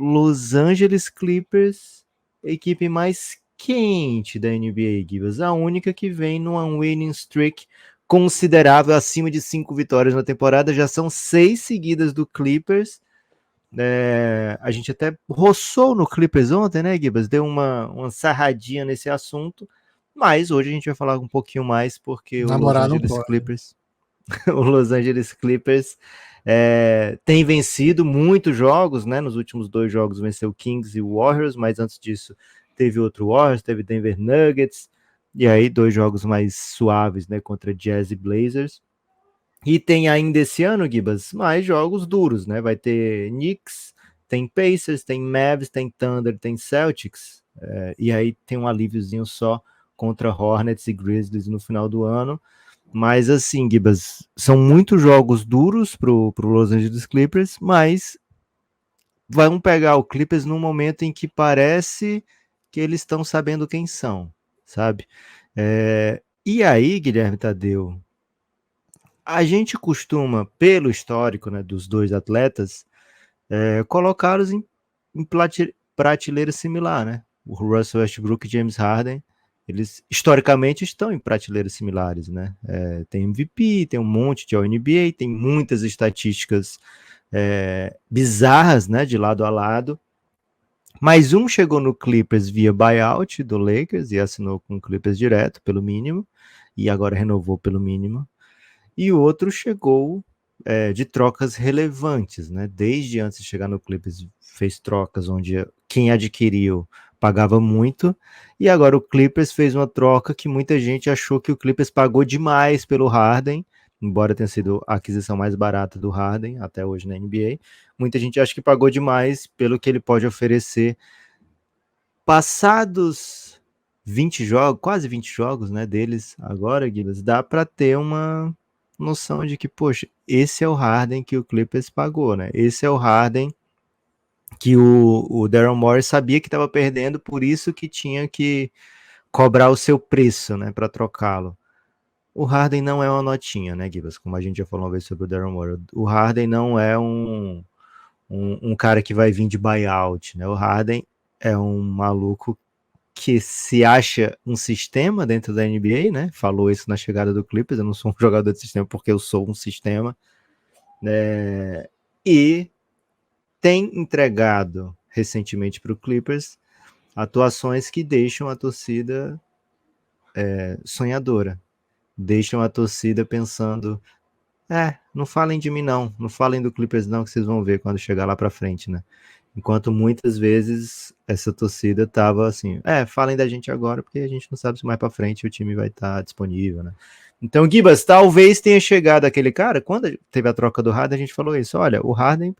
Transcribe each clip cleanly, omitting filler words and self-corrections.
Los Angeles Clippers, a equipe mais quente da NBA, Gibas. A única que vem numa winning streak considerável, acima de 5 vitórias na temporada. Já são 6 seguidas do Clippers. A gente até roçou no Clippers ontem, né, Gibas? Deu uma sarradinha nesse assunto. Mas hoje a gente vai falar um pouquinho mais, porque o Los Namorar não Angeles pode. Clippers... o Los Angeles Clippers tem vencido muitos jogos, né? Nos últimos 2 jogos venceu Kings e Warriors, mas antes disso teve outro Warriors, teve Denver Nuggets, e aí 2 jogos mais suaves, né? Contra Jazz e Blazers. E tem ainda esse ano, Gibas, mais jogos duros, né? Vai ter Knicks, tem Pacers, tem Mavs, tem Thunder, tem Celtics, e aí tem um alíviozinho só contra Hornets e Grizzlies no final do ano. Mas assim, Gibas, são muitos jogos duros pro Los Angeles Clippers, mas vão pegar o Clippers num momento em que parece que eles estão sabendo quem são, sabe? E aí, Guilherme Tadeu, a gente costuma, pelo histórico, né, dos dois atletas, colocá-los em prateleira similar, né? O Russell Westbrook e James Harden, eles historicamente estão em prateleiras similares, né? Tem MVP, tem um monte de All-NBA, tem muitas estatísticas bizarras, né, de lado a lado. Mas um chegou no Clippers via buyout do Lakers e assinou com o Clippers direto, pelo mínimo, e agora renovou pelo mínimo. E o outro chegou de trocas relevantes, né? Desde antes de chegar no Clippers, fez trocas onde quem adquiriu pagava muito, e agora o Clippers fez uma troca que muita gente achou que o Clippers pagou demais pelo Harden, embora tenha sido a aquisição mais barata do Harden até hoje na NBA. Muita gente acha que pagou demais pelo que ele pode oferecer. Passados 20 jogos, quase 20 jogos, né, deles agora, Guilherme, dá para ter uma noção de que, poxa, esse é o Harden que o Clippers pagou, né? Esse é o Harden que o Daryl Morey sabia que estava perdendo, por isso que tinha que cobrar o seu preço, né, para trocá-lo. O Harden não é uma notinha, né, Gibas? Como a gente já falou uma vez sobre o Daryl Morey. O Harden não é um cara que vai vir de buyout, né? O Harden é um maluco que se acha um sistema dentro da NBA, né? Falou isso na chegada do Clippers, eu não sou um jogador de sistema porque eu sou um sistema, né? E tem entregado recentemente para o Clippers atuações que deixam a torcida sonhadora, deixam a torcida pensando, não falem de mim não falem do Clippers não, que vocês vão ver quando chegar lá para frente, né? Enquanto muitas vezes essa torcida tava assim, falem da gente agora, porque a gente não sabe se mais para frente o time vai estar disponível, né? Então, Gibas, talvez tenha chegado aquele cara, quando teve a troca do Harden, a gente falou isso, olha, o Harden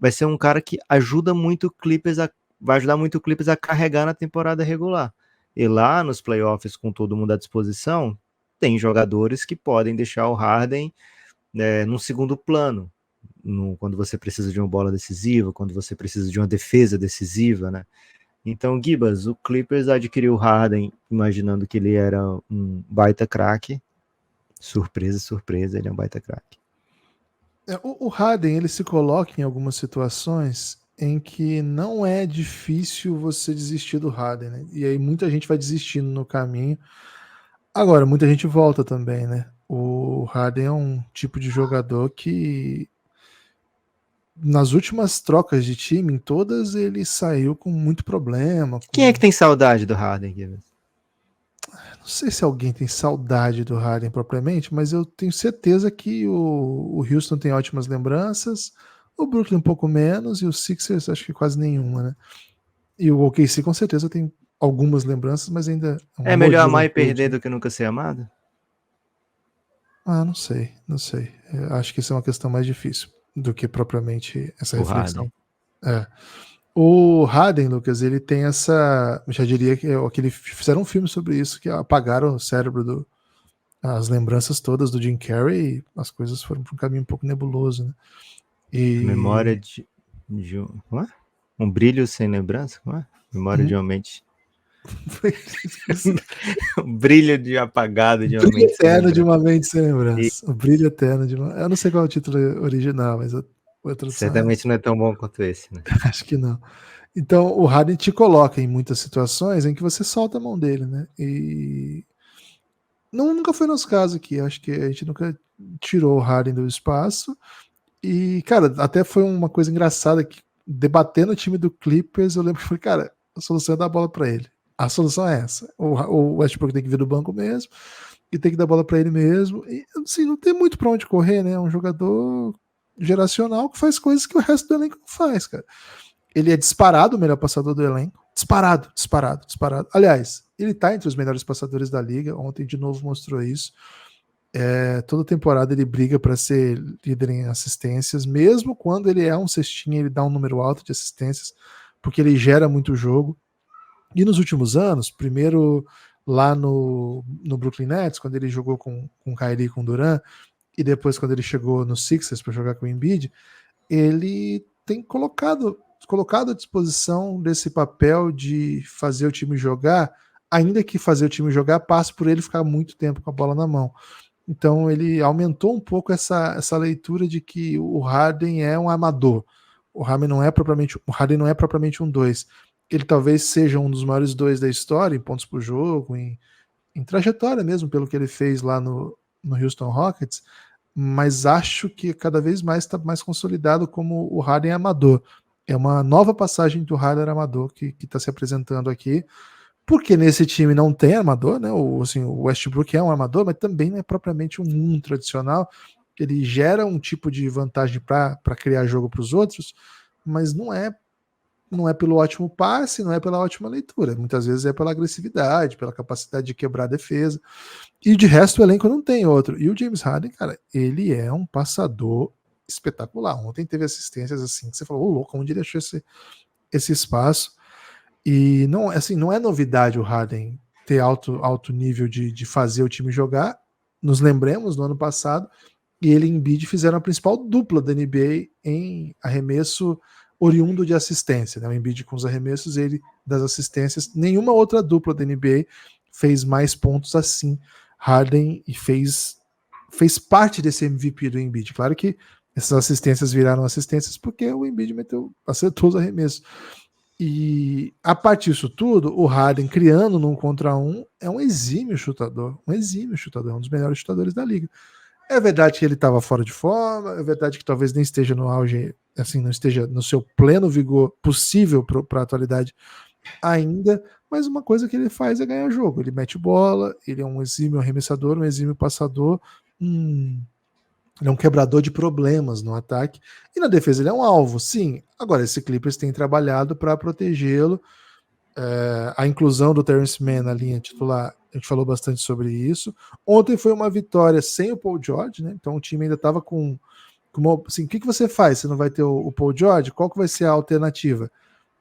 vai ser um cara que ajuda muito o Clippers vai ajudar muito o Clippers a carregar na temporada regular. E lá nos playoffs, com todo mundo à disposição, tem jogadores que podem deixar o Harden num segundo plano, quando você precisa de uma bola decisiva, quando você precisa de uma defesa decisiva, né? Então, Gibas, o Clippers adquiriu o Harden imaginando que ele era um baita craque. Surpresa, surpresa, ele é um baita craque. O Harden, ele se coloca em algumas situações em que não é difícil você desistir do Harden, né? E aí muita gente vai desistindo no caminho. Agora, muita gente volta também, né? O Harden é um tipo de jogador que nas últimas trocas de time, em todas, ele saiu com muito problema. Quem é que tem saudade do Harden, Gibas? Não sei se alguém tem saudade do Harden propriamente, mas eu tenho certeza que o Houston tem ótimas lembranças, o Brooklyn um pouco menos, e o Sixers acho que quase nenhuma, né? E o OKC com certeza tem algumas lembranças, mas ainda é um É amor de melhor amar e juventude, perder né? do que nunca ser amado? Não sei, não sei. Eu acho que isso é uma questão mais difícil do que propriamente essa O reflexão. Harden. O Harden, Lucas, ele tem essa. Já diria que eles fizeram um filme sobre isso, que apagaram o cérebro as lembranças todas do Jim Carrey, as coisas foram para um caminho um pouco nebuloso, né? A memória de um brilho sem lembrança? Memória de uma mente. Um brilho de apagado de uma mente sem eterno de lembrança. uma mente sem lembrança. O brilho eterno de uma. Eu não sei qual é o título original, mas A tradução é essa. Certamente não é tão bom quanto esse, né? Acho que não. Então, o Harden te coloca em muitas situações em que você solta a mão dele, né? E não, nunca foi nosso caso aqui. Acho que a gente nunca tirou o Harden do espaço. E, cara, até foi uma coisa engraçada que, debatendo o time do Clippers, eu lembro que foi, cara, a solução é dar a bola para ele. A solução é essa. O Westbrook tem que vir do banco mesmo e tem que dar a bola para ele mesmo. E, assim, não tem muito para onde correr, né? É um jogador geracional que faz coisas que o resto do elenco não faz, cara. Ele é disparado o melhor passador do elenco. Disparado, disparado, disparado. Aliás, ele tá entre os melhores passadores da liga. Ontem, de novo, mostrou isso. Toda temporada ele briga para ser líder em assistências, mesmo quando ele é um cestinha, ele dá um número alto de assistências, porque ele gera muito jogo. E nos últimos anos, primeiro lá no Brooklyn Nets, quando ele jogou com o Kyrie e com o Durant, e depois quando ele chegou no Sixers para jogar com o Embiid, ele tem colocado à disposição desse papel de fazer o time jogar, ainda que fazer o time jogar passe por ele ficar muito tempo com a bola na mão. Então ele aumentou um pouco essa leitura de que o Harden é um amador. O Harden não é propriamente um 2. Ele talvez seja um dos maiores 2 da história, em pontos por jogo, em trajetória mesmo, pelo que ele fez lá no Houston Rockets, mas acho que cada vez mais está mais consolidado como o Harden amador. É uma nova passagem do Harden amador que está se apresentando aqui, porque nesse time não tem armador, né? O Westbrook é um armador, mas também não é propriamente um tradicional. Ele gera um tipo de vantagem para criar jogo para os outros, mas não é pelo ótimo passe, não é pela ótima leitura. Muitas vezes é pela agressividade, pela capacidade de quebrar a defesa. E de resto o elenco não tem outro. E o James Harden, cara, ele é um passador espetacular. Ontem teve assistências assim que você falou, ô louco, onde ele achou esse espaço? E não, assim, não é novidade o Harden ter alto nível de fazer o time jogar. Nos lembremos, no ano passado, e ele e Embiid fizeram a principal dupla da NBA em arremesso oriundo de assistência, né? O Embiid com os arremessos, ele das assistências. Nenhuma outra dupla da NBA fez mais pontos assim. Harden e fez parte desse MVP do Embiid. Claro que essas assistências viraram assistências porque o Embiid acertou os arremessos. E a partir disso tudo, o Harden criando num contra um é um exímio chutador, um dos melhores chutadores da liga. É verdade que ele estava fora de forma, é verdade que talvez nem esteja no auge, assim, não esteja no seu pleno vigor possível para a atualidade ainda, mas uma coisa que ele faz é ganhar jogo. Ele mete bola, ele é um exímio arremessador, um exímio passador, ele é um quebrador de problemas no ataque. E na defesa ele é um alvo, sim. Agora, esse Clippers tem trabalhado para protegê-lo. A inclusão do Terrence Mann na linha titular, a gente falou bastante sobre isso. Ontem foi uma vitória sem o Paul George, né? Então o time ainda estava com assim, o que você faz? Você não vai ter o Paul George? Qual que vai ser a alternativa?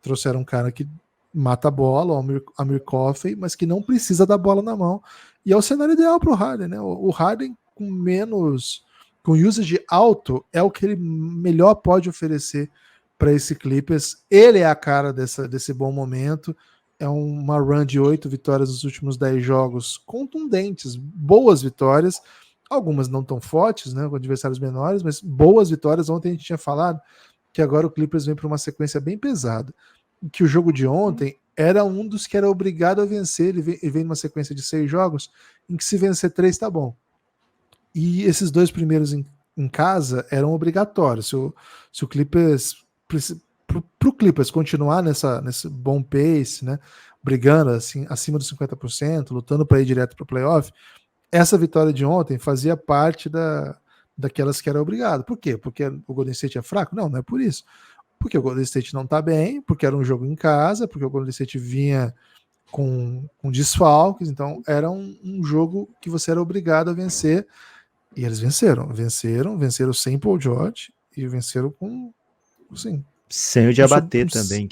Trouxeram um cara que mata a bola, o Amir Coffey, mas que não precisa da bola na mão. E é o cenário ideal para o Harden, né? O Harden com usage alto é o que ele melhor pode oferecer para esse Clippers. Ele é a cara desse bom momento. É uma run de 8 vitórias nos últimos 10 jogos contundentes, boas vitórias, algumas não tão fortes, né, com adversários menores, mas boas vitórias. Ontem a gente tinha falado que agora o Clippers vem para uma sequência bem pesada, que o jogo de ontem era um dos que era obrigado a vencer. Ele vem numa sequência de 6 jogos em que se vencer 3 tá bom. E esses 2 primeiros em casa eram obrigatórios. Se o Clippers, pro Clippers continuar nesse bom pace, né, brigando assim, acima dos 50%, lutando para ir direto para o playoff, essa vitória de ontem fazia parte daquelas que era obrigado. Por quê? Porque o Golden State é fraco? Não, não é por isso. Porque o Golden State não está bem, porque era um jogo em casa, porque o Golden State vinha com desfalques, então era um jogo que você era obrigado a vencer. E eles venceram sem Paul George e venceram com, assim, sem o Diabaté também.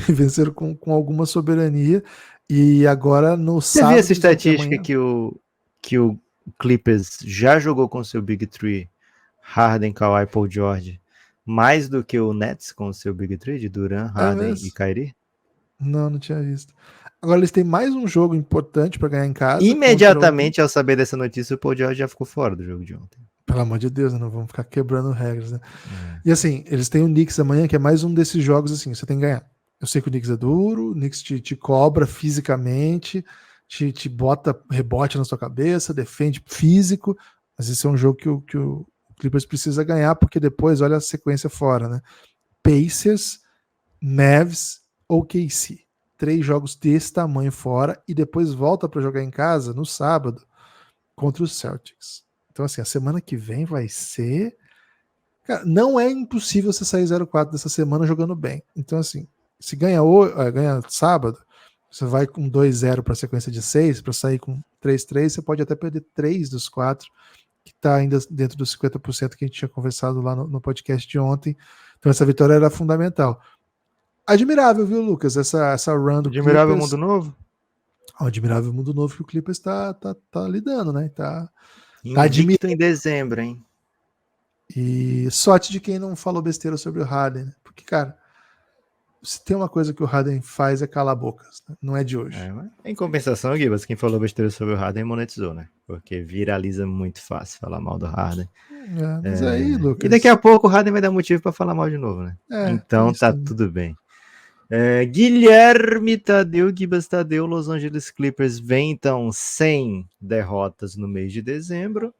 Venceram com alguma soberania. E agora no sábado. Você viu essa estatística que o Clippers já jogou com seu Big Three, Harden, Kawhi, Paul George, mais do que o Nets com o seu Big Three de Durant, Harden e Kyrie? Não tinha visto. Agora eles têm mais um jogo importante para ganhar em casa. Imediatamente ao saber dessa notícia, o Paul George já ficou fora do jogo de ontem. Pelo amor de Deus, né? Não vamos ficar quebrando regras, né? E assim, eles têm o Knicks amanhã, que é mais um desses jogos assim, você tem que ganhar. Eu sei que o Knicks é duro, o Knicks te cobra fisicamente, te bota rebote na sua cabeça, defende físico, mas esse é um jogo que o Clippers precisa ganhar, porque depois, olha a sequência fora, né? Pacers, Mavs, OKC. 3 jogos desse tamanho fora, e depois volta para jogar em casa no sábado contra os Celtics. Então, assim, a semana que vem vai ser. Cara, não é impossível você sair 0-4 dessa semana jogando bem. Então, assim, se ganha sábado, você vai com 2-0 para a sequência de 6, para sair com 3-3, você pode até perder 3 dos 4, que está ainda dentro dos 50% que a gente tinha conversado lá no podcast de ontem. Então, essa vitória era fundamental. Admirável, viu, Lucas? Essa run do Admirável Clippers. Mundo Novo. Admirável mundo novo que o Clippers tá lidando, né? Tá Invicto em dezembro, hein? E sorte de quem não falou besteira sobre o Harden, né? Porque, cara, se tem uma coisa que o Harden faz é calar bocas, né? Não é de hoje. Em compensação, Gibas, quem falou besteira sobre o Harden monetizou, né? Porque viraliza muito fácil falar mal do Harden. Mas aí, Lucas... E daqui a pouco o Harden vai dar motivo para falar mal de novo, né? Então tá também. tudo bem. Guilherme Tadeu, Gibas Tadeu, Los Angeles Clippers vem então sem derrotas no mês de dezembro.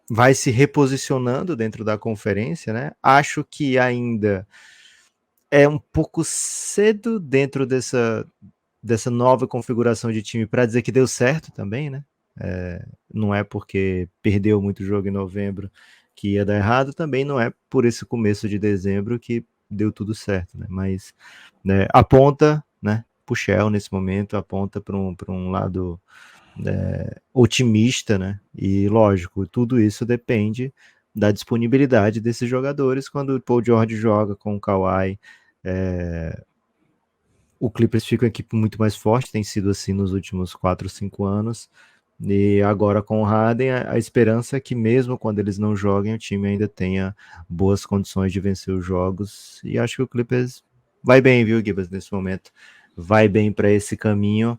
Vai se reposicionando dentro da conferência, né? Acho que ainda é um pouco cedo dentro dessa nova configuração de time para dizer que deu certo também, né? Não é porque perdeu muito jogo em novembro que ia dar errado, também não é por esse começo de dezembro que deu tudo certo, né? Mas, né, aponta, né, pro Shell nesse momento, aponta para um lado otimista, né? E lógico, tudo isso depende da disponibilidade desses jogadores. Quando o Paul George joga com o Kawhi, o Clippers fica uma equipe muito mais forte, tem sido assim nos últimos 4 ou 5 anos. E agora com o Harden, a esperança é que mesmo quando eles não joguem, o time ainda tenha boas condições de vencer os jogos. E acho que o Clippers vai bem, viu, Gibas, nesse momento. Vai bem para esse caminho.